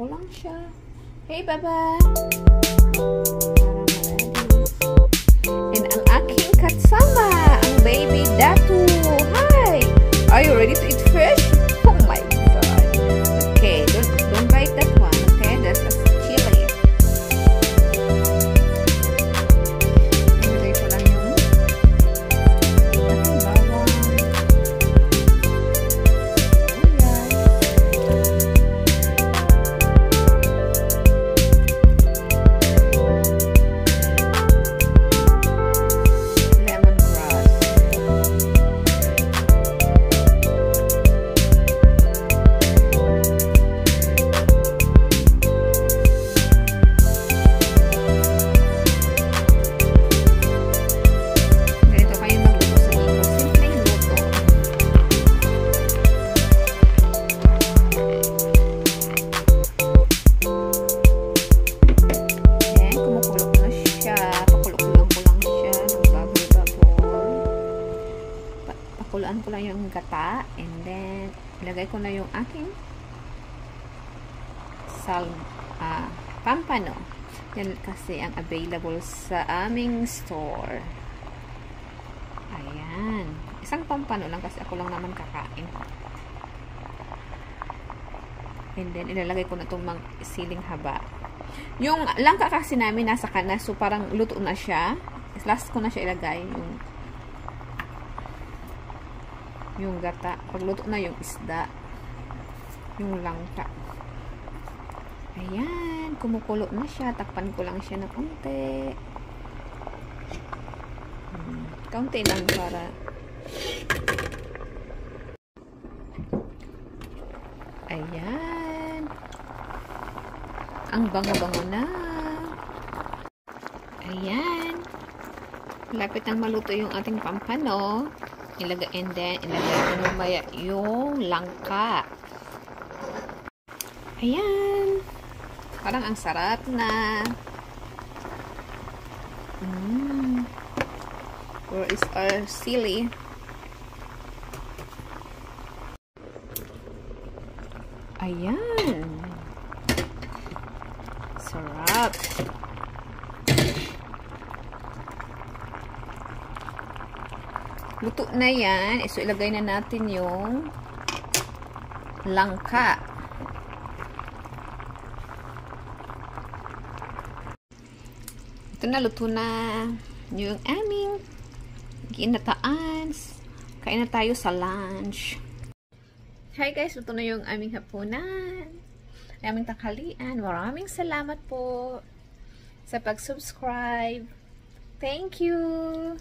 ko lang siya. Hey, bye-bye! And ang aking kasama, ang baby Datu. Hi! Are you ready to eat fish? Oh my God! Okay, don't bite that one. Okay, that's a chili. Ilagay ko lang yung ating bawang. Pakuluan ko lang yung gata, and then ilagay ko na yung aking pampano. Yan kasi ang available sa aming store. Ayan. Isang pampano lang kasi ako lang naman kakain. And then ilalagay ko na itong siling haba. Yung langka kasi namin nasa kanas, so parang luto na siya. Last ko na siya ilagay yung gata. Pagluto na yung isda, yung langka. Ayan, kumukulo na siya. Takpan ko lang siya ng konti. Kaunti lang para ayan. Ang bango-bango na. Ayan. Lapit nang maluto yung ating pampano. Ilagay ko mamaya yung langka. Ayan. Parang ang sarap na. Where is our sili? Ayan. Sarap. Luto na yan. So, ilagay na natin yung langka. Ito na, luto na yung aming ginataan. Kain na tayo sa lunch. Hi guys, luto na yung aming hapunan. Aming tanghalian. Maraming salamat po sa pag-subscribe. Thank you!